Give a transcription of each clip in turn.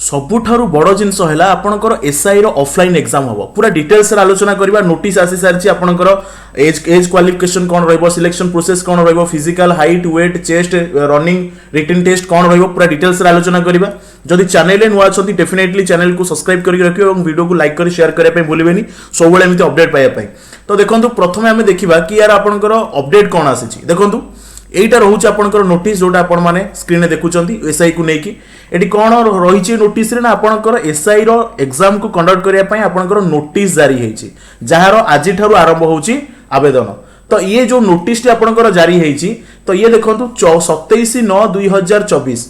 सबुठारु बड़ जिनस है आपंकर एसआई ऑफलाइन एग्जाम हम पूरा डिटेल्स आलोचना करवा नोटिस आसी सारी आपंकर एज क्वालिफिकेशन कौन रहिबो सिलेक्शन प्रोसेस कौन रहिबो physical height weight chest running written test कौन रहिबो पूरा डिटेल्स आलोचना करवा जदि चैनल नुआ अच्छा डेफिनेटली चैनल को सब्सक्राइब करके रखियो और वीडियो को लाइक कर शेयर करने भूलें सब बेले एमती अपडेट पाइबा तो देखो प्रथम आम देखा कि यार आपंकर अपडेट कौन आसी देखो এইটা রহুছে আপনার নোটিস যেটা আপন মানে স্ক্রিনে দেখুচন্তি এসআই কু নেকি এটি কোন রহিছে নোটিস রে না আপনার এসআই র এক্সাম কু কন্ডক্ট করিয়া পাই আপনার নোটিস জারি ହେଇଛି যাହାର আজি ঠারু আরম্ভ হଉଛି আবেদন তো ये जो नोटिस আপনার জারি ହେଇଛି তো ये দেখন্তু 27/9/2024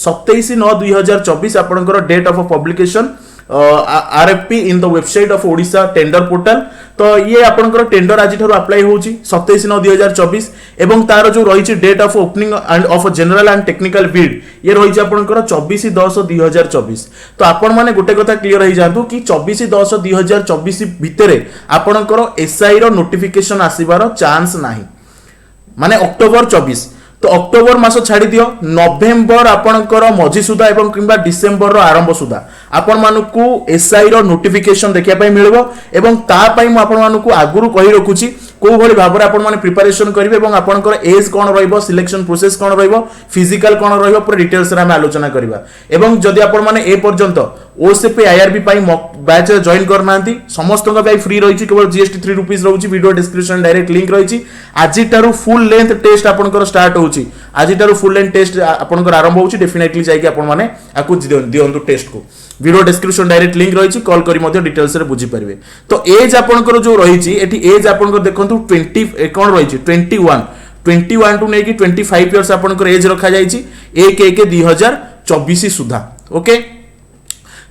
27/9/2024 আপনার date of publication RFP in the website of Odisha tender portal तो ये आपनकर टेंडर आज ठारू अप्लाई होची 27/9/2024 एवं तार जो रही date of opening and of general and technical bid ये रही आपनकर 24/10/2024 तो आपण माने गोटे कथा क्लियर हो जातु कि 24/10/2024 भितरे आपनकर एसआई रो नोटिफिकेशन आसीबार चांस नाही माने अक्टोबर 24 तो अक्टोबर मास छाड़ी दियो नवेम्बर आपनकर मझी सुधा एवं किंबा डिसेम्बर रो आरंभ सुधा आपण मानकु एसआई रो नोटिफिकेशन देखिया पई मिलबो एवं ता पई म आपण मानकु आगुरु कहि रखुची को भली भाबरे आपण माने प्रिपरेशन करिवे एवं आपनकर एज कोन रहइबो सिलेक्शन प्रोसेस कोन रहइबो फिजिकल कोन रहइबो पूरा डिटेल्स रे हम आलोचना करबा एवं जदि आपण माने ए पर्यंत OSAP IRB पई बैच जॉइन करनांती समस्त का पई फ्री रहिची केवल जीएसटी 3 रुपीस रहउची वीडियो डिस्क्रिप्शन डायरेक्ट लिंक रहिची आजि तारु फुल लेंथ टेस्ट आपनकर स्टार्ट होउची आजि तारु फुल लेंथ टेस्ट आपनकर आरंभ होउची डेफिनेटली जाई कि आपण माने आकु दियंतु टेस्ट को वीडियो डिस्क्रिप्शन डायरेक्ट लिंक रहिची कॉल करी मध्ये डिटेल्स रे बुझी परिवे तो एज आपनकर जो रहिची एठी एज आपनकर देखंतु 20 कोन रहिची 21 टू नेकी 25 इयर्स आपनकर एज रखा जाईची 1/1/2024 सुधा ओके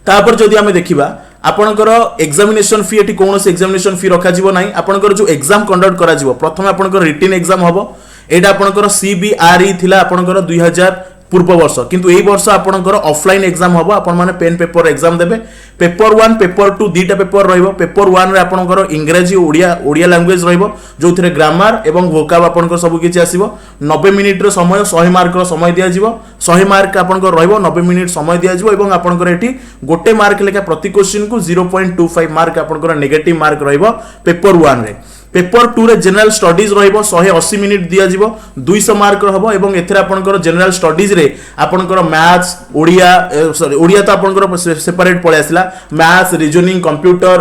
तापर जदि आमे देखिबा आपनकर एग्जामिनेशन फी एठी कोनोस एग्जामिनेशन फी रखा जिवो नाही आपनकर जो एग्जाम कंडक्ट करा जिवो प्रथम आपनकर रिटन एग्जाम हबो एटा आपनकर CBRE थिला आपनकर 2000 पूर्व वर्ष किंतु एई वर्ष आपनकर ऑफलाइन एग्जाम हबो आपण माने पेन पेपर एग्जाम देबे पेपर 1 पेपर 2 दीटा पेपर रहइबो पेपर 1 रे आपनकर इंग्रजी ओडिया लैंग्वेज रहइबो जोथिरे ग्रामर एवं वोकाब आपनकर सब किछि आसीबो 90 मिनिट रो समय 100 मार्क रो समय दिया जिवो 100 मार्क आपनकर रहइबो 90 मिनिट समय दिया जिवो एवं आपनकर एठी गोटे मार्क लेखा प्रति क्वेश्चन को 0.25 मार्क आपनकर नेगेटिव मार्क रहइबो पेपर 1 रे पेपर 2 रे जनरल स्टडीज रहइबो 180 मिनिट दिया जिवो 200 मार्क रहबो एवं एथरे आपनकर जनरल स्टडीज रे आपनकर मैथ्स ओडिया सॉरी ओडिया तो आपनकर सेपरेट पळे आसिला maths reasoning computer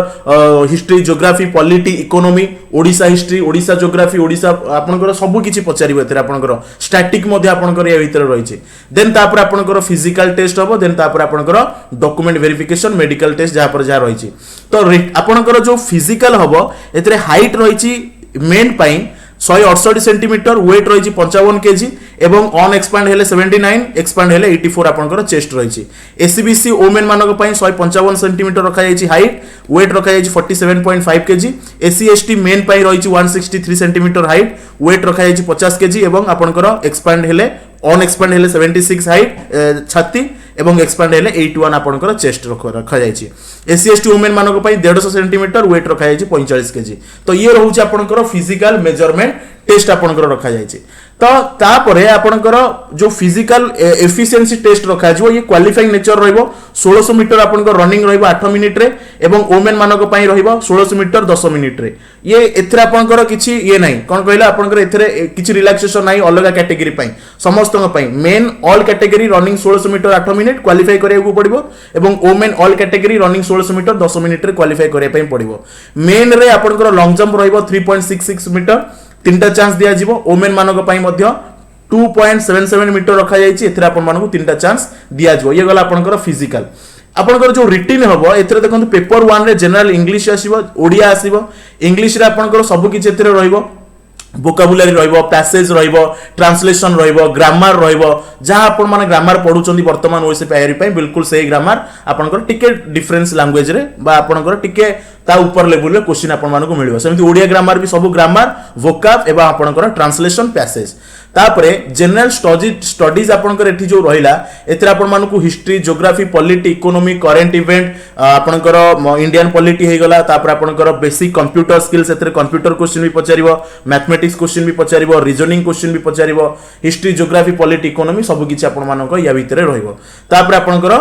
history geography polity economy Odisha history Odisha geography Odisha आपनकर सब किछि पचारिबो एथरे आपनकर स्टैटिक मध्ये आपनकर या भीतर रहिছে देन तापर आपनकर फिजिकल टेस्ट हबो देन तापर आपनकर डॉक्यूमेंट वेरिफिकेशन मेडिकल टेस्ट जहा पर जहा रहिছে तो आपनकर जो फिजिकल हबो एथरे हाइट रहिছে मेन पाई 168 सेंटीमीटर वेट रही 55 केजी एवं ऑन एक्सपांड हेले 79 एक्सपांड हेले 84 आपनकर चेस्ट रही एससीबीसी वोमेन मानक पई 155 सेंटीमीटर रखा जायछि हाइट वेट रखा जायछि 47.5 केजी एससी एसटी मेन पई रही 163 सेंटीमीटर हाइट वेट रखा जायछि 50 केजी एवं आपनकर एक्सपांड हेले ऑन एक्सपांड हेले 76 हाइट छाती एवं एक्सपांड हेले 81 आपनकर चेस्ट रखा जायछि एससी एसटी वुमेन मानक पई 150 सेंटीमीटर वेट रखा जायछि 45 केजी तो ये रहउछि आपनकर फिजिकल मेजरमेंट टेस्ट आपनकर रखा जायछि तो तापरे आपनकर जो फिजिकल एफिशिएंसी टेस्ट रखा जो ये क्वालिफाइंग नेचर रहइबो 1600 मीटर आपनकर रनिंग रहइबो 8 मिनिट रे एवं वुमेन मानक पई रहइबो 1600 मीटर 10 मिनिट रे ये एथरे आपनकर किछि ये नाही कोन कहला आपनकर एथरे किछि रिलैक्सेशन नाही अलग कैटेगरी पई समस्त पई men all category running 1600 meter 8 minute qualify करिया पड़िबो एवं women all category running 1600 meter 10 minute रे क्वालिफाई करिया पई पड़िबो मेन रे आपनकर लॉन्ग जंप रहइबो 3.66 मीटर तीनटा चांस दिया जिवो वुमेन मानक पई मध्य 2.77 मीटर रखा जायछि एथरे आपन मानकु तीनटा चांस दिया जिवो ये गला आपनकर फिजिकल आपनकर जो रिटन हबो एथरे देखंतु पेपर 1 रे जनरल इंग्लिश आसीबो ओडिया आसीबो इंग्लिश रे आपनकर सब किछि एथरे रहइबो वोकाबुलरी रहइबो पैसेज रहइबो ट्रांसलेशन रहइबो ग्रामर रहइबो जहां आपण माने ग्रामर पढुचंदी वर्तमान ओएसएपी आईआरबी पई बिल्कुल सही ग्रामर आपनकर टिके डिफरेंस लैंग्वेज रे बा आपनकर टिके ता ऊपर लेवल रे क्वेश्चन आपण मानको मिलिबो सेमति ओडिया ग्रामर भी सब ग्रामर वोकाब एवं आपनकर ट्रांसलेशन पैसेज तापरे जनरल स्टडीज आपनकर एठी जो रहिला एथरे आपण मानको history geography polity economy current event आपनकर इंडियन पॉलिटी हे गला तापर आपनकर बेसिक कंप्यूटर स्किल्स एथरे कंप्यूटर क्वेश्चन भी पचारिबो मैथमेटिक्स क्वेश्चन भी पचारिबो रीजनिंग क्वेश्चन भी पचारिबो हिस्ट्री ज्योग्राफी पॉलिटी इकोनॉमी सब किछि आपण मानको या भितरे रहइबो तापर आपनकर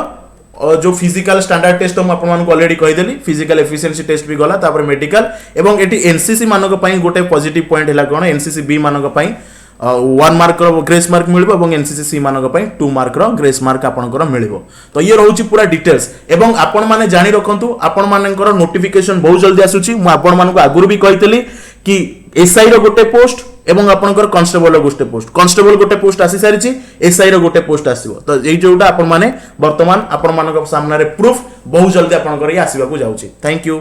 जो फिजिकल स्टैंडर्ड टेस्ट हम आपको ऑलरेडी कहीदेली फिजिकल एफिशिएंसी टेस्ट भी गला तापर मेडिकल एवं एटी एनसीसी मानक पई गोटे पॉजिटिव पॉइंट हैला कोन एनसीसी बी मानक पई 1 मार्क ग्रेस मार्क मिलबो एवं एनसीसी सी मानक पई 2 मार्क ग्रेस मार्क आपनकर मिलबो तो ये रहउची पूरा डिटेल्स एवं आपण माने जानि रखंतु आपण मानकर नोटिफिकेशन बहुत जल्दी आसुची मु आपण मानको आगुरु भी कहितली कि एसआई रो गोटे पोस्ट एवं आपनकर कांस्टेबल रो गोटे पोस्ट कांस्टेबल गोटे पोस्ट आसी सारिची एसआई रो गोटे पोस्ट आसीबो तो एई जोटा आपण माने वर्तमान आपण मानक सामने रे प्रूफ बहुत जल्दी आपनकर ये आसीबा को जाउची थैंक यू।